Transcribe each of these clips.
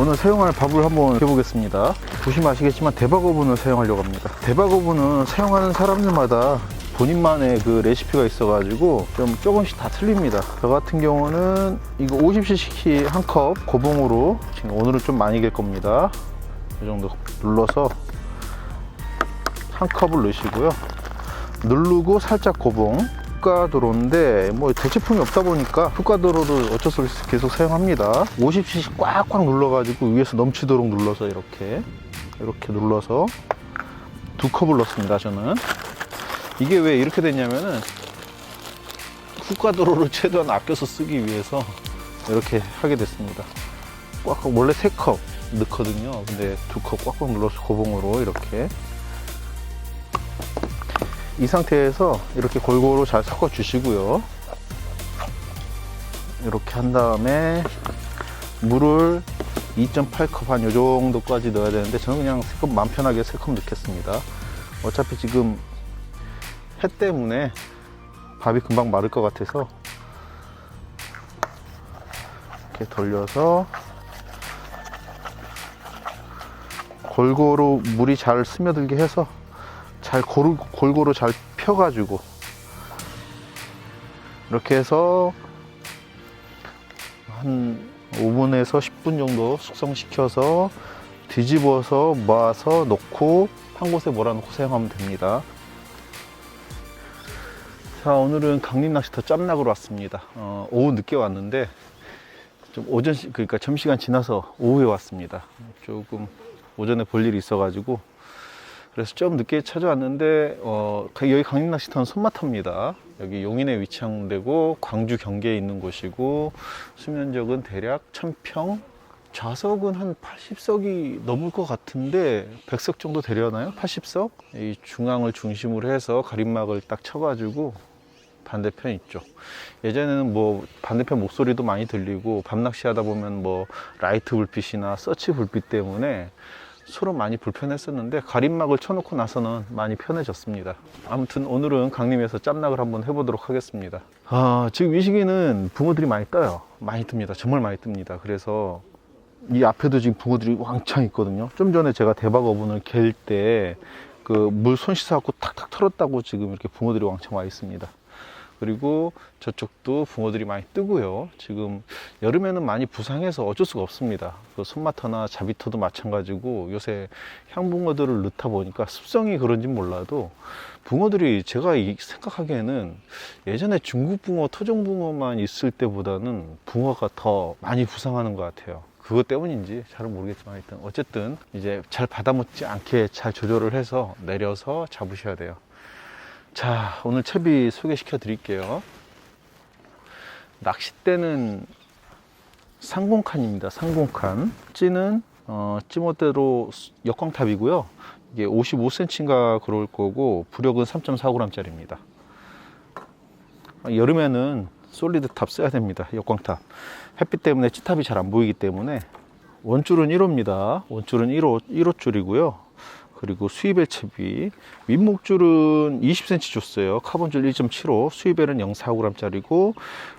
오늘 사용할 밥을 한번 해보겠습니다. 보시면 아시겠지만 대박 오븐을 사용하려고 합니다. 대박 오븐은 사용하는 사람들마다 본인만의 그 레시피가 있어가지고 좀 조금씩 다 틀립니다. 저 같은 경우는 이거 50cc 한 컵 고봉으로 지금 오늘은 좀 많이 갤 겁니다. 이 정도 눌러서 한 컵을 넣으시고요. 누르고 살짝 고봉. 훅가도로인데 뭐 대체품이 없다 보니까 훅가도로를 어쩔 수 없이 계속 사용합니다. 50cc 꽉꽉 눌러가지고 위에서 넘치도록 눌러서 이렇게 눌러서 두 컵을 넣습니다. 저는 이게 왜 이렇게 됐냐면은 훅가도로를 최대한 아껴서 쓰기 위해서 이렇게 하게 됐습니다. 꽉꽉 원래 3컵 넣거든요. 근데 2컵 꽉꽉 눌러서 고봉으로 이렇게 이 상태에서 이렇게 골고루 잘 섞어 주시고요. 이렇게 한 다음에 물을 2.8컵 한 요 정도까지 넣어야 되는데 저는 그냥 3컵 마음 편하게 3컵 넣겠습니다. 어차피 지금 해 때문에 밥이 금방 마를 것 같아서 이렇게 돌려서 골고루 물이 잘 스며들게 해서 잘 골고루 잘 펴가지고 이렇게 해서 한 5분에서 10분 정도 숙성시켜서 뒤집어서 모아서 놓고 한 곳에 몰아놓고 사용하면 됩니다. 자, 오늘은 강림 낚시터 짬낚으로 왔습니다. 오후 늦게 왔는데 좀 오전 그러니까 점심시간 지나서 오후에 왔습니다. 조금 오전에 볼 일이 있어가지고 그래서 좀 늦게 찾아왔는데 여기 강림낚시터는 손마터입니다. 여기 용인에 위치한 데고 광주 경계에 있는 곳이고 수면적은 대략 1000평, 좌석은 한 80석이 넘을 것 같은데 100석 정도 되려나요? 80석? 이 중앙을 중심으로 해서 가림막을 딱 쳐가지고 반대편 있죠. 예전에는 뭐 반대편 목소리도 많이 들리고 밤낚시 하다 보면 뭐 라이트 불빛이나 서치 불빛 때문에 서로 많이 불편했었는데 가림막을 쳐놓고 나서는 많이 편해졌습니다. 아무튼 오늘은 강림에서 짬낚을 한번 해보도록 하겠습니다. 지금 이 시기는 붕어들이 많이 떠요. 많이 뜹니다. 정말 많이 뜹니다. 그래서 이 앞에도 지금 붕어들이 왕창 있거든요. 좀 전에 제가 대박 어분을 갤 때 그 물 손 씻어갖고 탁탁 털었다고 지금 이렇게 붕어들이 왕창 와 있습니다. 그리고 저쪽도 붕어들이 많이 뜨고요. 지금 여름에는 많이 부상해서 어쩔 수가 없습니다. 그 손마터나 자비터도 마찬가지고 요새 향붕어들을 넣다 보니까 습성이 그런지 몰라도 붕어들이 제가 생각하기에는 예전에 중국 붕어, 토종 붕어만 있을 때보다는 붕어가 더 많이 부상하는 것 같아요. 그것 때문인지 잘은 모르겠지만 하여튼 어쨌든 이제 잘 받아먹지 않게 잘 조절을 해서 내려서 잡으셔야 돼요. 자, 오늘 채비 소개시켜 드릴게요. 낚싯대는 상공칸입니다. 상공칸. 찌는 찌모대로 역광탑이고요. 이게 55cm인가 그럴 거고 부력은 3.4g 짜리입니다. 여름에는 솔리드 탑 써야 됩니다. 역광탑. 햇빛 때문에 찌탑이 잘 안 보이기 때문에 원줄은 1호입니다. 원줄은 1호 줄이고요. 그리고 수입벨 채비, 윗목줄은 20cm 줬어요. 카본줄 1.75, 수입벨은 0.49g 짜리고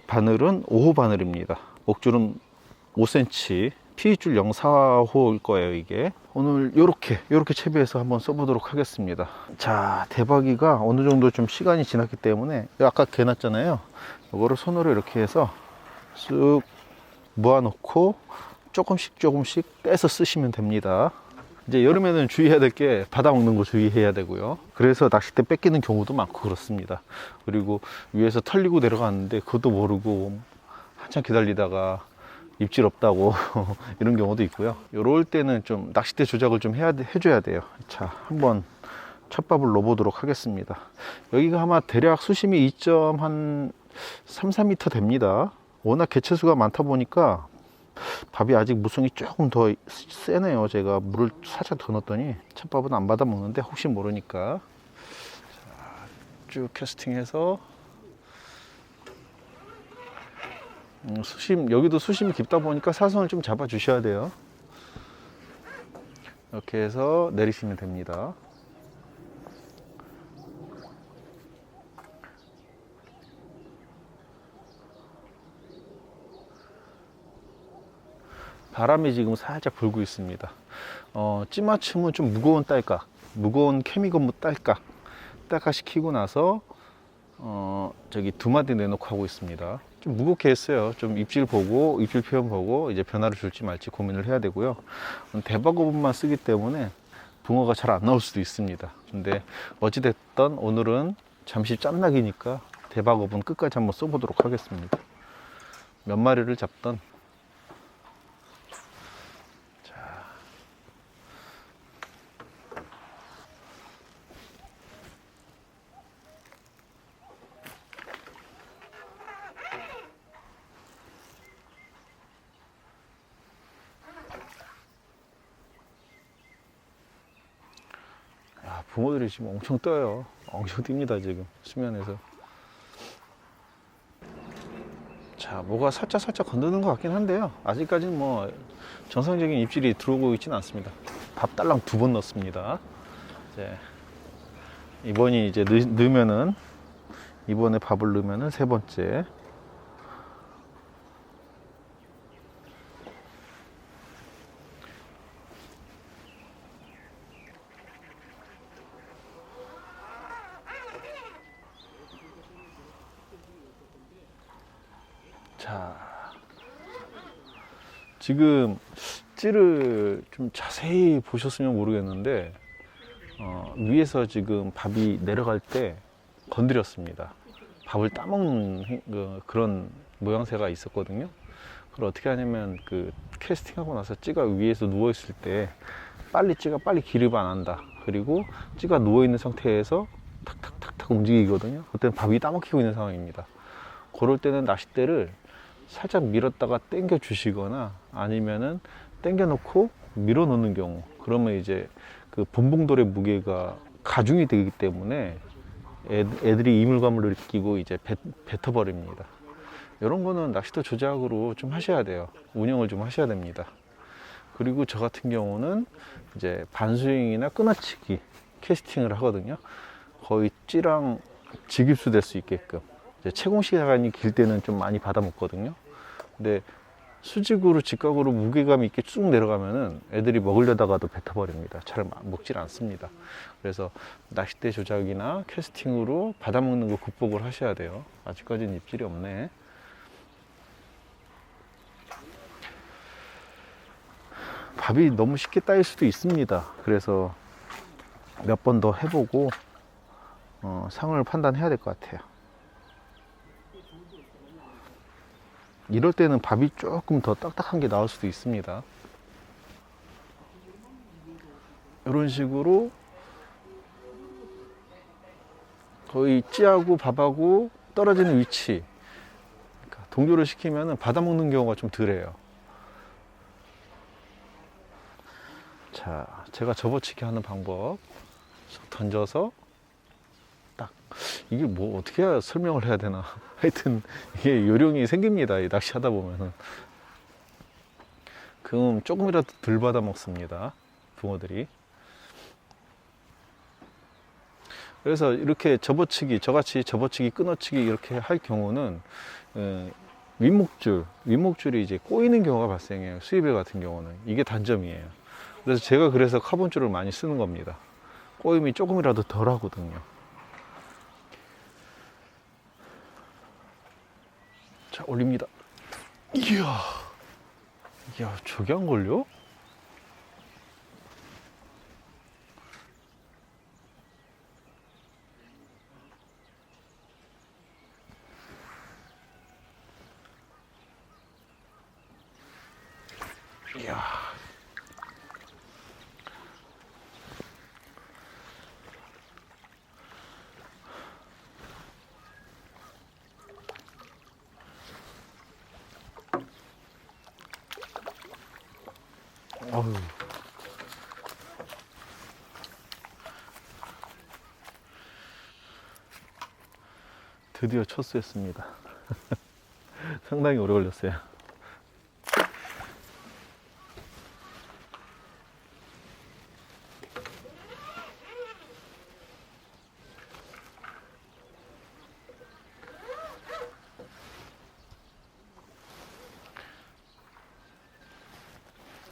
바늘은 5호 바늘입니다. 목줄은 5cm, T줄 0.45일 거예요. 이게 오늘 요렇게 채비해서 한번 써보도록 하겠습니다. 자, 대박이가 어느 정도 좀 시간이 지났기 때문에 아까 개놨잖아요. 이거를 손으로 이렇게 해서 쓱 모아놓고 조금씩 떼서 쓰시면 됩니다. 이제 여름에는 주의해야 될 게 받아먹는 거 주의해야 되고요. 그래서 낚싯대 뺏기는 경우도 많고 그렇습니다. 그리고 위에서 털리고 내려가는데 그것도 모르고 한참 기다리다가 입질 없다고 이런 경우도 있고요. 이럴 때는 좀 낚싯대 조작을 좀 해줘야 돼요. 자, 한번 첫 밥을 넣어보도록 하겠습니다. 여기가 아마 대략 수심이 2.3, 4m 됩니다. 워낙 개체수가 많다 보니까 밥이 아직 무성이 조금 더 세네요. 제가 물을 살짝 더 넣었더니 첫밥은 안 받아 먹는데 혹시 모르니까 자, 쭉 캐스팅해서 여기도 수심이 깊다 보니까 사선을 좀 잡아 주셔야 돼요. 이렇게 해서 내리시면 됩니다. 바람이 지금 살짝 불고 있습니다. 찌맞춤은 좀 무거운 딸깍, 무거운 케미건무 딸깍 시키고 나서 저기 두 마디 내놓고 하고 있습니다. 좀 무겁게 했어요. 좀 입질 보고 입질 표현 보고 이제 변화를 줄지 말지 고민을 해야 되고요. 대박어분만 쓰기 때문에 붕어가 잘 안 나올 수도 있습니다. 근데 어찌됐든 오늘은 잠시 짬나기니까 대박어분 끝까지 한번 써보도록 하겠습니다. 몇 마리를 잡던. 붕어들이 지금 엄청 떠요. 엄청 뜁니다 지금 수면에서. 자, 뭐가 살짝 건드는 것 같긴 한데요, 아직까지는 뭐 정상적인 입질이 들어오고 있지는 않습니다. 밥 딸랑 2번 넣습니다. 이제 이번이 이제 넣으면은, 이번에 밥을 넣으면은 3번째. 자, 지금 찌를 좀 자세히 보셨으면 모르겠는데 위에서 지금 밥이 내려갈 때 건드렸습니다. 밥을 따먹는 그런 모양새가 있었거든요. 그걸 어떻게 하냐면, 그 캐스팅하고 나서 찌가 위에서 누워 있을 때 찌가 빨리 기립 안 한다. 그리고 찌가 누워 있는 상태에서 탁탁탁탁 움직이거든요. 그때는 밥이 따먹히고 있는 상황입니다. 그럴 때는 낚싯대를 살짝 밀었다가 당겨 주시거나, 아니면은 당겨 놓고 밀어 놓는 경우, 그러면 이제 그 본봉돌의 무게가 가중이 되기 때문에 애들이 이물감을 느끼고 이제 뱉어버립니다. 이런 거는 낚시터 조작으로 좀 하셔야 돼요. 운영을 좀 하셔야 됩니다. 그리고 저 같은 경우는 이제 반스윙이나 끊어치기 캐스팅을 하거든요. 거의 찌랑 직입수 될 수 있게끔. 이제 채공 시간이 길 때는 좀 많이 받아 먹거든요. 근데 수직으로 직각으로 무게감 있게 쭉 내려가면은 애들이 먹으려다가도 뱉어버립니다. 잘 먹질 않습니다. 그래서 낚싯대 조작이나 캐스팅으로 받아먹는 거 극복을 하셔야 돼요. 아직까지는 입질이 없네. 밥이 너무 쉽게 따일 수도 있습니다. 그래서 몇 번 더 해보고 상을 판단해야 될 것 같아요. 이럴 때는 밥이 조금 더 딱딱한 게 나올 수도 있습니다. 이런 식으로 거의 찌하고 밥하고 떨어지는 위치, 그러니까 동조를 시키면 받아먹는 경우가 좀 덜해요. 자, 제가 접어치기 하는 방법 던져서 딱, 이게 뭐 어떻게 해야 설명을 해야 되나. 하여튼 이게 요령이 생깁니다, 이 낚시하다 보면은. 그럼 조금이라도 덜 받아 먹습니다, 붕어들이. 그래서 이렇게 접어치기, 저같이 접어치기, 끊어치기 이렇게 할 경우는 윗목줄이 이제 꼬이는 경우가 발생해요. 수입배 같은 경우는. 이게 단점이에요. 그래서 카본줄을 많이 쓰는 겁니다. 꼬임이 조금이라도 덜 하거든요. 자, 올립니다. 이야, 저게 안 걸려? 이야. 어휴. 드디어 첫수했습니다. 상당히 오래 걸렸어요.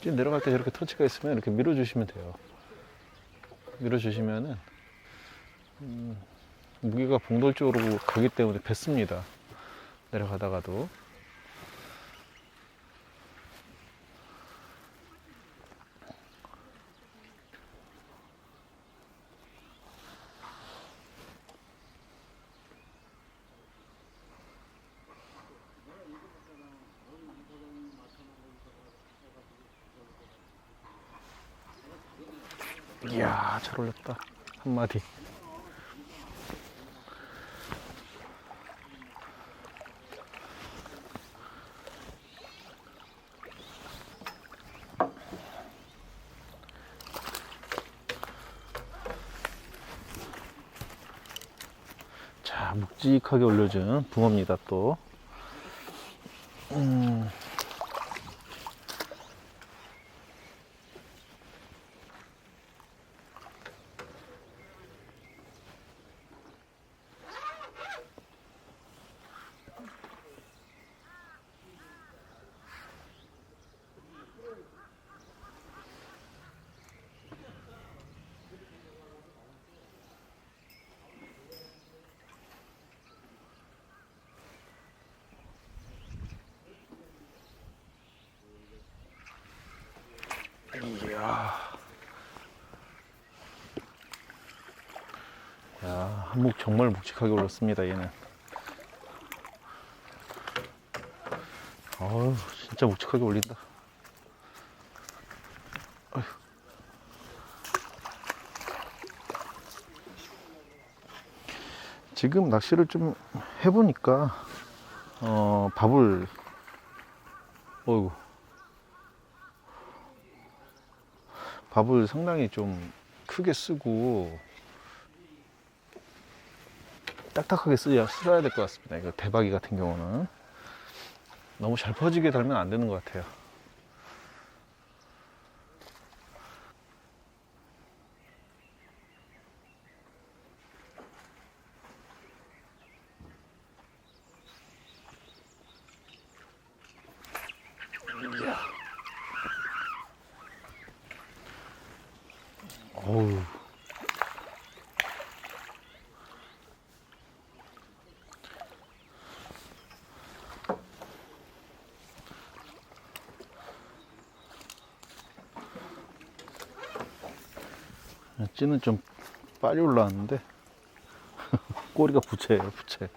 쭉 내려갈 때 저렇게 터치가 있으면 이렇게 밀어주시면 돼요. 밀어주시면은 무게가 봉돌 쪽으로 가기 때문에 뱉습니다. 내려가다가도. 이야, 잘 올렸다. 한 마디. 자, 묵직하게 올려준 붕어입니다, 또. 이야. 야, 한몫 정말 묵직하게 올랐습니다, 얘는. 어우, 진짜 묵직하게 올린다. 어휴. 지금 낚시를 좀 해보니까, 밥을, 어이구. 밥을 상당히 좀 크게 쓰고 딱딱하게 써야 될 것 같습니다. 이거 대박이 같은 경우는 너무 잘 퍼지게 달면 안 되는 것 같아요. 어우. 찌는 좀 빨리 올라왔는데 꼬리가 부채예요, 부채.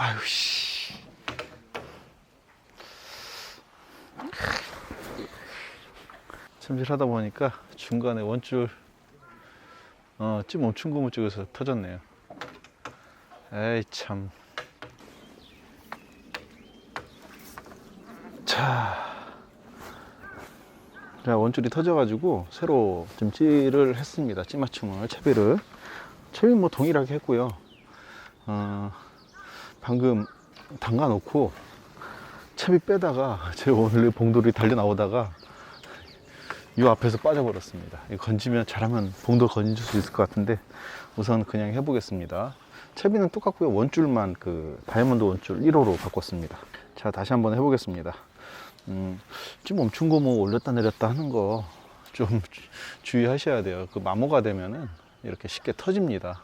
아유 씨. 찜질하다 보니까 중간에 원줄 찜 멈춘 고무 쪽에서 터졌네요. 에이 참. 자, 원줄이 터져가지고 새로 좀 찌를 했습니다. 찌맞춤을, 채비를. 채비 뭐 동일하게 했고요. 방금 담가 놓고 채비 빼다가 제 오늘 봉돌이 달려 나오다가 이 앞에서 빠져버렸습니다. 이거 건지면 잘하면 봉돌 건질 수 있을 것 같은데 우선 그냥 해보겠습니다. 채비는 똑같고요. 원줄만 그 다이아몬드 원줄 1호로 바꿨습니다. 자, 다시 한번 해보겠습니다. 좀 멈춘 거 뭐 올렸다 내렸다 하는 거 좀 주의하셔야 돼요. 그 마모가 되면은 이렇게 쉽게 터집니다.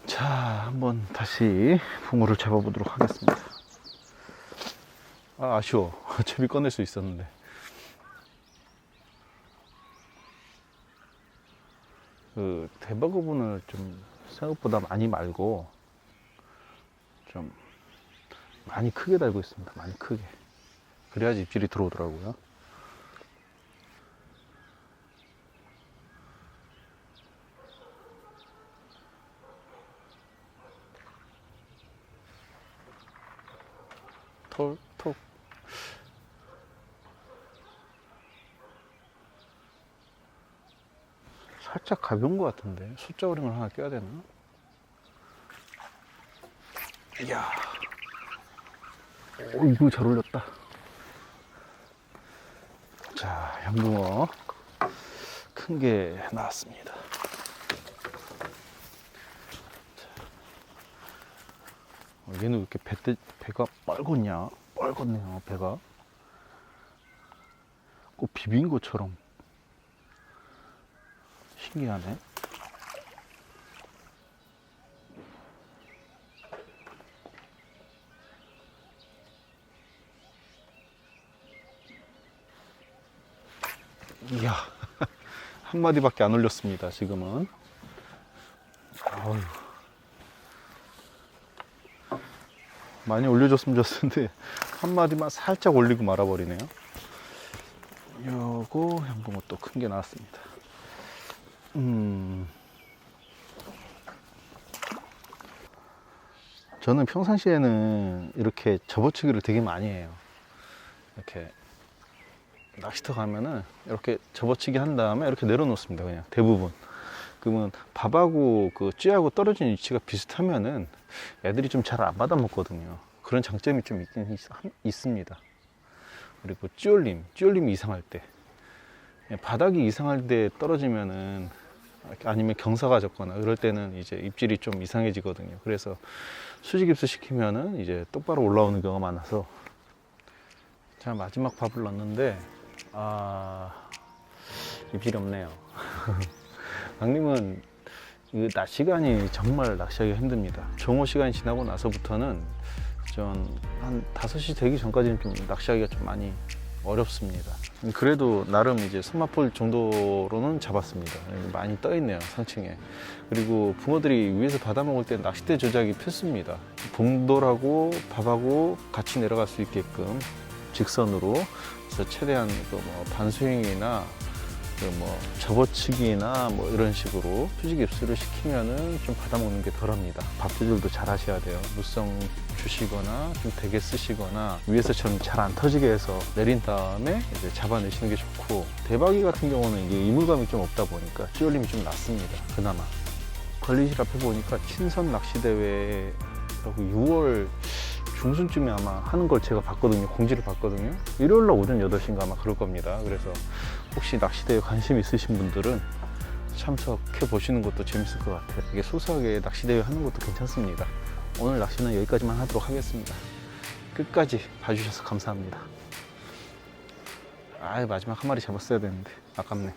자, 한번 다시 붕어를 잡아보도록 하겠습니다. 아, 아쉬워. 채비 꺼낼 수 있었는데. 그 대박 부분을 좀 생각보다 많이 말고 좀 많이 크게 달고 있습니다. 많이 크게. 그래야지 입질이 들어오더라고요. 톡. 살짝 가벼운 것 같은데 숫자오링을 하나 껴야 되나? 이야, 이거 잘 올렸다. 자, 양붕어 큰 게 나왔습니다. 얘는 왜 이렇게 배가 빨갛냐? 빨갛네요, 배가. 꼭 비빈 것처럼 신기하네. 이야, 한 마디밖에 안 올렸습니다, 지금은. 아유. 많이 올려줬으면 좋았는데 한 마디만 살짝 올리고 말아버리네요. 요거 양봉어 또 큰 게 나왔습니다. 저는 평상시에는 이렇게 접어치기를 되게 많이 해요. 이렇게 낚시터 가면은 이렇게 접어치기 한 다음에 이렇게 내려놓습니다. 그냥 대부분. 그러면 밥하고 그 찌하고 떨어진 위치가 비슷하면은 애들이 좀 잘 안 받아 먹거든요. 그런 장점이 좀 있습니다. 그리고 찌올림이 이상할 때, 바닥이 이상할 때 떨어지면은, 아니면 경사가 졌거나 그럴 때는 이제 입질이 좀 이상해지거든요. 그래서 수직 입수 시키면은 이제 똑바로 올라오는 경우가 많아서. 자, 마지막 밥을 넣었는데 입질이 없네요. 강림은 낮 시간이 정말 낚시하기가 힘듭니다. 정오 시간이 지나고 나서부터는 전 한 5시 되기 전까지는 좀 낚시하기가 좀 많이 어렵습니다. 그래도 나름 이제 손맛볼 정도로는 잡았습니다. 많이 떠 있네요, 상층에. 그리고 붕어들이 위에서 받아 먹을 때 낚싯대 조작이 필수입니다. 봉돌하고 밥하고 같이 내려갈 수 있게끔 직선으로. 그래서 최대한 그 뭐 반스윙이나 그 뭐 접어치기나 뭐 이런 식으로 수직 입수를 시키면은 좀 받아먹는 게 덜합니다. 밥 조절도 잘 하셔야 돼요. 물성 주시거나 좀 되게 쓰시거나 위에서처럼 잘 안 터지게 해서 내린 다음에 이제 잡아내시는 게 좋고, 대박이 같은 경우는 이게 이물감이 좀 없다 보니까 찌올림이 좀 낫습니다. 그나마. 관리실 앞에 보니까 친선 낚시대회라고 6월 중순쯤에 아마 하는 걸 제가 봤거든요. 공지를 봤거든요. 일요일날 오전 8시인가 아마 그럴 겁니다. 그래서 혹시 낚시대에 관심 있으신 분들은 참석해 보시는 것도 재밌을 것 같아요. 이게 소소하게 낚시대회 하는 것도 괜찮습니다. 오늘 낚시는 여기까지만 하도록 하겠습니다. 끝까지 봐주셔서 감사합니다. 마지막 한 마리 잡았어야 되는데 아깝네.